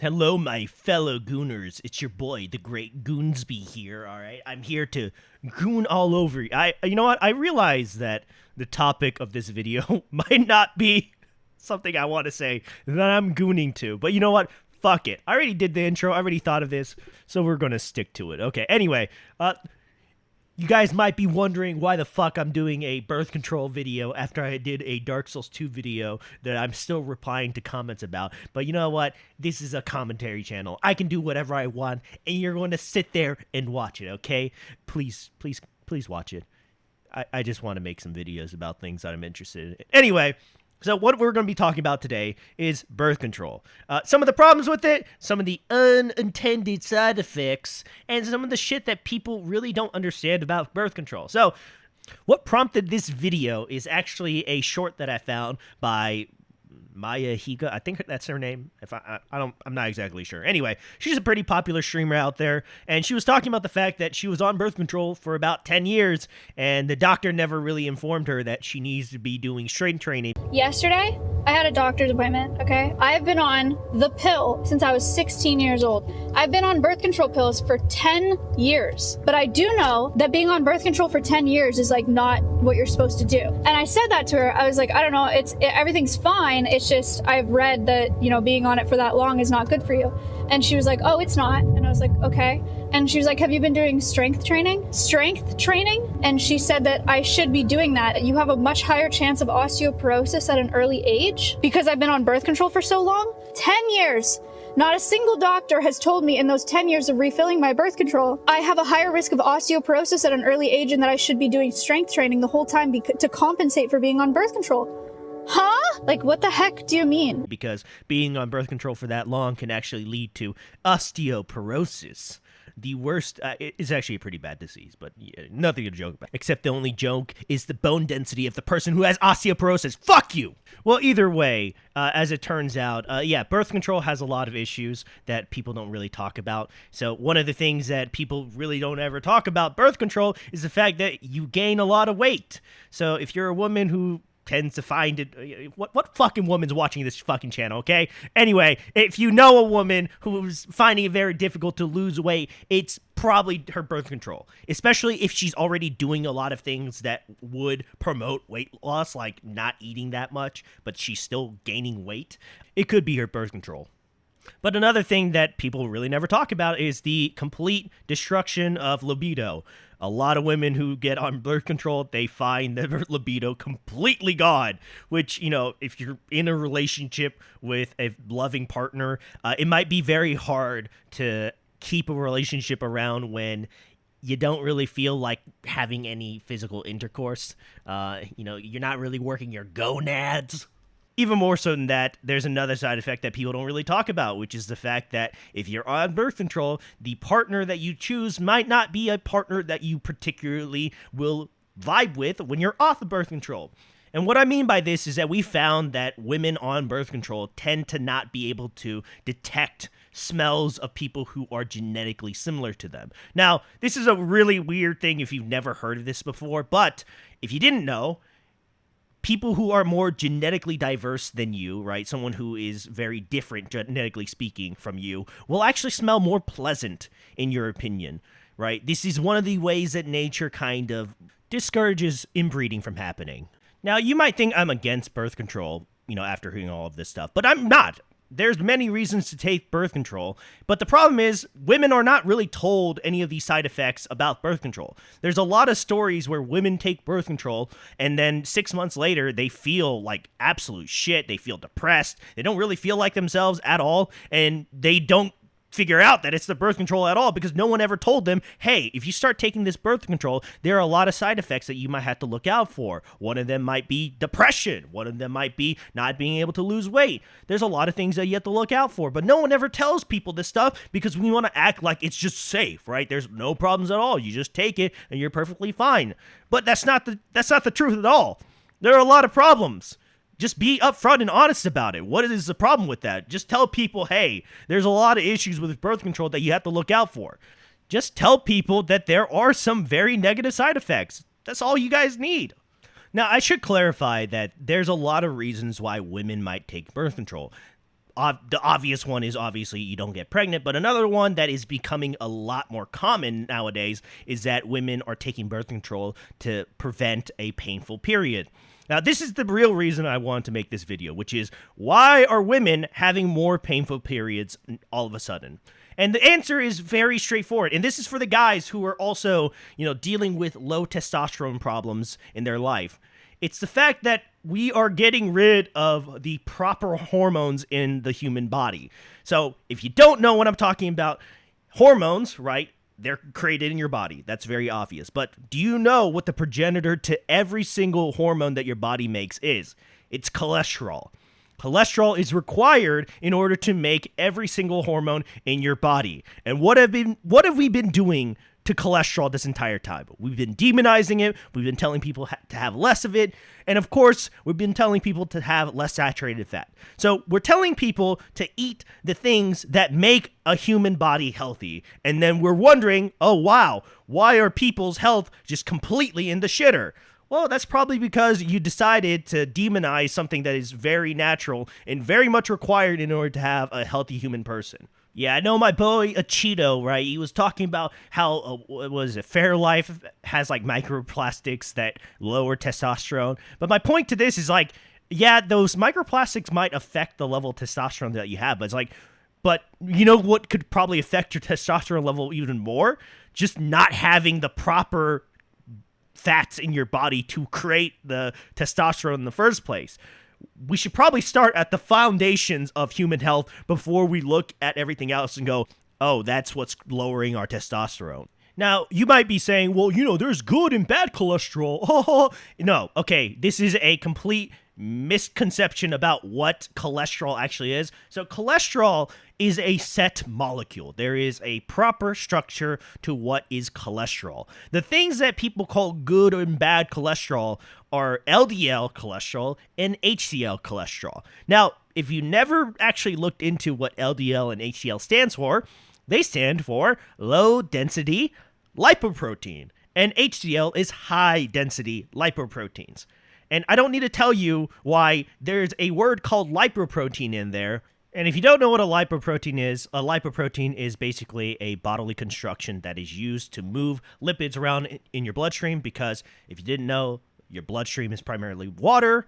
Hello, my fellow gooners. It's your boy, the Great Goonsby here. All right, I'm here to goon all over you. You know what? I realize that the topic of this video might not be something I want to say that I'm gooning to, but you know what? Fuck it. I already did the intro. I already thought of this, so we're gonna stick to it. Okay. Anyway, you guys might be wondering why the fuck I'm doing a birth control video after I did a Dark Souls 2 video that I'm still replying to comments about. But you know what? This is a commentary channel. I can do whatever I want, and you're going to sit there and watch it, okay? Please, please, please watch it. I just want to make some videos about things that I'm interested in. Anyway, so what we're going to be talking about today is birth control. Some of the problems with it, some of the unintended side effects, and some of the shit that people really don't understand about birth control. So what prompted this video is actually a short that I found by Maya Higa. I think that's her name. I'm not exactly sure. Anyway, she's a pretty popular streamer out there, and she was talking about the fact that she was on birth control for about 10 years, and the doctor never really informed her that she needs to be doing strength training. Yesterday, I had a doctor's appointment, okay? I've been on the pill since I was 16 years old. I've been on birth control pills for 10 years. But I do know that being on birth control for 10 years is like not what you're supposed to do. And I said that to her. I was like, I don't know, everything's fine. It's just I've read that, you know, being on it for that long is not good for you. And she was like, oh, it's not. And I was like, okay. And she was like, have you been doing strength training? Strength training? And she said that I should be doing that. You have a much higher chance of osteoporosis at an early age because I've been on birth control for so long. 10 years. Not a single doctor has told me in those 10 years of refilling my birth control, I have a higher risk of osteoporosis at an early age and that I should be doing strength training the whole time to compensate for being on birth control. Huh? Like, what the heck do you mean? Because being on birth control for that long can actually lead to osteoporosis. The worst, it's actually a pretty bad disease, but yeah, nothing to joke about. Except the only joke is the bone density of the person who has osteoporosis. Fuck you! Well, either way, as it turns out, yeah, birth control has a lot of issues that people don't really talk about. So one of the things that people really don't ever talk about birth control is the fact that you gain a lot of weight. So if you're a woman who tends to find it, what fucking woman's watching this fucking channel, okay? Anyway, if you know a woman who's finding it very difficult to lose weight, it's probably her birth control, especially if she's already doing a lot of things that would promote weight loss, like not eating that much, but she's still gaining weight. It could be her birth control. But another thing that people really never talk about is the complete destruction of libido. A lot of women who get on birth control, they find their libido completely gone, which, you know, if you're in a relationship with a loving partner, it might be very hard to keep a relationship around when you don't really feel like having any physical intercourse. You know, you're not really working your gonads. Even more so than that, there's another side effect that people don't really talk about, which is the fact that if you're on birth control, the partner that you choose might not be a partner that you particularly will vibe with when you're off of birth control. And what I mean by this is that we found that women on birth control tend to not be able to detect smells of people who are genetically similar to them. Now, this is a really weird thing if you've never heard of this before, but if you didn't know, people who are more genetically diverse than you, right, someone who is very different genetically speaking from you, will actually smell more pleasant, in your opinion, right? This is one of the ways that nature kind of discourages inbreeding from happening. Now, you might think I'm against birth control, you know, after hearing all of this stuff, but I'm not. There's many reasons to take birth control, but the problem is women are not really told any of these side effects about birth control. There's a lot of stories where women take birth control and then 6 months later they feel like absolute shit. They feel depressed. They don't really feel like themselves at all, and they don't figure out that it's the birth control at all because no one ever told them, hey, if you start taking this birth control, there are a lot of side effects that you might have to look out for. One of them might be depression. One of them might be not being able to lose weight. There's a lot of things that you have to look out for, but no one ever tells people this stuff because we want to act like it's just safe, right? There's no problems at all. You just take it and you're perfectly fine. But that's not the truth at all. There are a lot of problems. Just be upfront and honest about it. What is the problem with that? Just tell people, hey, there's a lot of issues with birth control that you have to look out for. Just tell people that there are some very negative side effects. That's all you guys need. Now, I should clarify that there's a lot of reasons why women might take birth control. the obvious one is obviously you don't get pregnant, but another one that is becoming a lot more common nowadays is that women are taking birth control to prevent a painful period. Now, this is the real reason I wanted to make this video, which is why are women having more painful periods all of a sudden? And the answer is very straightforward. And this is for the guys who are also, dealing with low testosterone problems in their life. It's the fact that we are getting rid of the proper hormones in the human body. So if you don't know what I'm talking about, hormones, right? They're created in your body. That's very obvious. But do you know what the progenitor to every single hormone that your body makes is? It's cholesterol. Cholesterol is required in order to make every single hormone in your body. And what have we been doing to cholesterol this entire time? We've been demonizing it. We've been telling people to have less of it. And of course, we've been telling people to have less saturated fat. So we're telling people to eat the things that make a human body healthy. And then we're wondering, oh, wow, why are people's health just completely in the shitter? Well, that's probably because you decided to demonize something that is very natural and very much required in order to have a healthy human person. Yeah, I know my boy Cheeto, right? He was talking about how, Fairlife has like microplastics that lower testosterone. But my point to this is like, yeah, those microplastics might affect the level of testosterone that you have, but you know what could probably affect your testosterone level even more? Just not having the proper fats in your body to create the testosterone in the first place. We should probably start at the foundations of human health before we look at everything else and go, oh, that's what's lowering our testosterone. Now, you might be saying, well, there's good and bad cholesterol. No, okay, this is a complete misconception about what cholesterol actually is. So cholesterol is a set molecule. There is a proper structure to what is cholesterol. The things that people call good and bad cholesterol are LDL cholesterol and HDL cholesterol. Now, if you never actually looked into what LDL and HDL stands for, they stand for low density lipoprotein, and HDL is high density lipoproteins. And I don't need to tell you why there's a word called lipoprotein in there. And if you don't know what a lipoprotein is basically a bodily construction that is used to move lipids around in your bloodstream, because if you didn't know, your bloodstream is primarily water,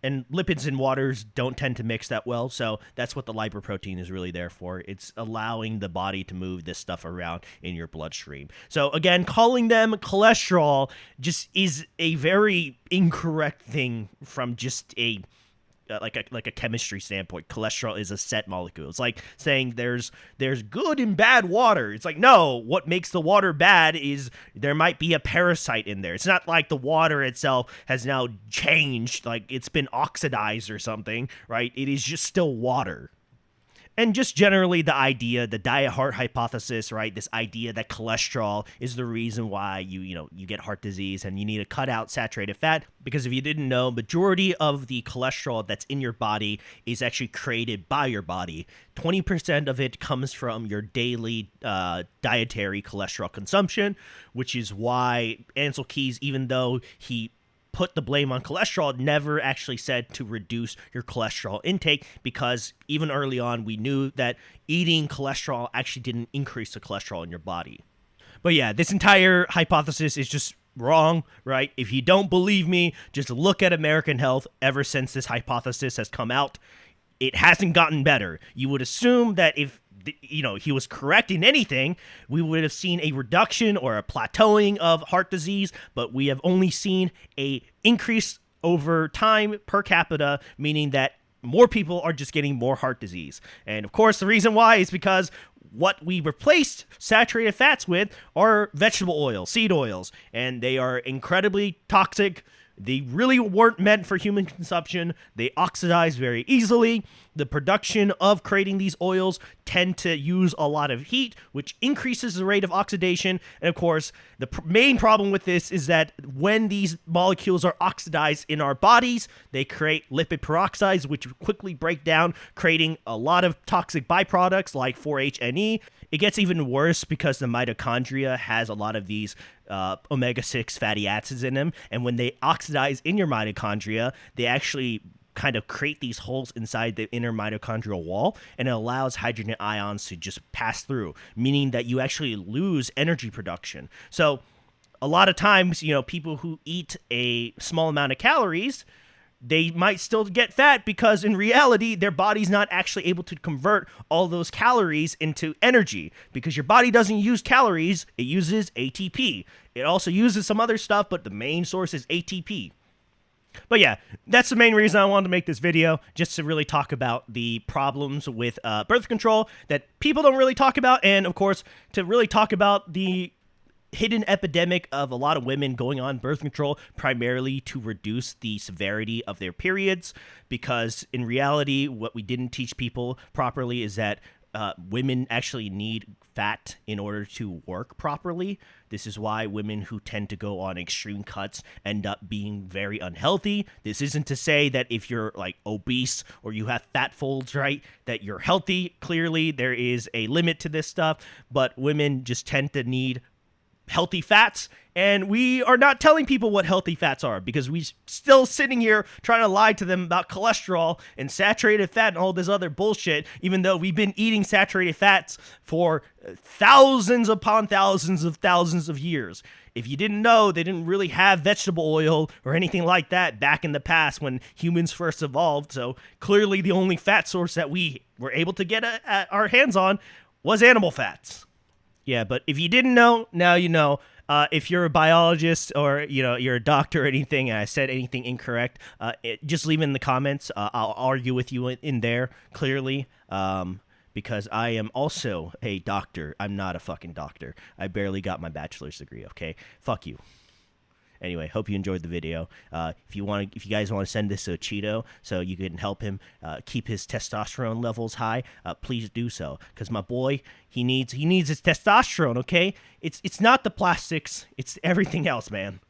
and lipids and waters don't tend to mix that well, so that's what the lipoprotein is really there for. It's allowing the body to move this stuff around in your bloodstream. So again, calling them cholesterol just is a very incorrect thing from just a like a chemistry standpoint. Cholesterol is a set molecule. It's like saying there's good and bad water. It's like, no, what makes the water bad is there might be a parasite in there. It's not like the water itself has now changed, like it's been oxidized or something, right? It is just still water. And just generally the diet heart hypothesis, right? This idea that cholesterol is the reason why you get heart disease and you need to cut out saturated fat. Because if you didn't know, majority of the cholesterol that's in your body is actually created by your body. 20% of it comes from your daily dietary cholesterol consumption, which is why Ansel Keys, even though he put the blame on cholesterol, never actually said to reduce your cholesterol intake, because even early on we knew that eating cholesterol actually didn't increase the cholesterol in your body. But yeah, this entire hypothesis is just wrong, right? If you don't believe me, just look at American health ever since this hypothesis has come out. It hasn't gotten better. You would assume that if he was correct in anything, we would have seen a reduction or a plateauing of heart disease, but we have only seen a increase over time per capita, meaning that more people are just getting more heart disease. And of course, the reason why is because what we replaced saturated fats with are vegetable oils, seed oils, and they are incredibly toxic. They really weren't meant for human consumption. They oxidize very easily. The production of creating these oils tend to use a lot of heat, which increases the rate of oxidation. And of course, the main problem with this is that when these molecules are oxidized in our bodies, they create lipid peroxides, which quickly break down, creating a lot of toxic byproducts like 4-HNE. It gets even worse because the mitochondria has a lot of these omega-6 fatty acids in them, and when they oxidize in your mitochondria, they actually kind of create these holes inside the inner mitochondrial wall, and it allows hydrogen ions to just pass through, meaning that you actually lose energy production. So a lot of times, people who eat a small amount of calories, they might still get fat because in reality, their body's not actually able to convert all those calories into energy, because your body doesn't use calories, it uses ATP. It also uses some other stuff, but the main source is ATP. But yeah, that's the main reason I wanted to make this video, just to really talk about the problems with birth control that people don't really talk about, and of course, to really talk about the hidden epidemic of a lot of women going on birth control primarily to reduce the severity of their periods, because in reality, what we didn't teach people properly is that women actually need fat in order to work properly. This is why women who tend to go on extreme cuts end up being very unhealthy. This isn't to say that if you're like obese or you have fat folds, right, that you're healthy. Clearly, there is a limit to this stuff, but women just tend to need healthy fats, and we are not telling people what healthy fats are, because we still sitting here trying to lie to them about cholesterol and saturated fat and all this other bullshit, even though we've been eating saturated fats for thousands upon thousands of years. If you didn't know, they didn't really have vegetable oil or anything like that back in the past when humans first evolved, so clearly the only fat source that we were able to get our hands on was animal fats. Yeah, but if you didn't know, now you know. If you're a biologist or you're a doctor or anything, and I said anything incorrect, just leave it in the comments. I'll argue with you in there clearly, because I am also a doctor. I'm not a fucking doctor. I barely got my bachelor's degree. Okay, fuck you. Anyway, hope you enjoyed the video. If you guys want to send this to Cheeto so you can help him keep his testosterone levels high, please do so. Because my boy, he needs his testosterone. Okay, it's not the plastics, it's everything else, man.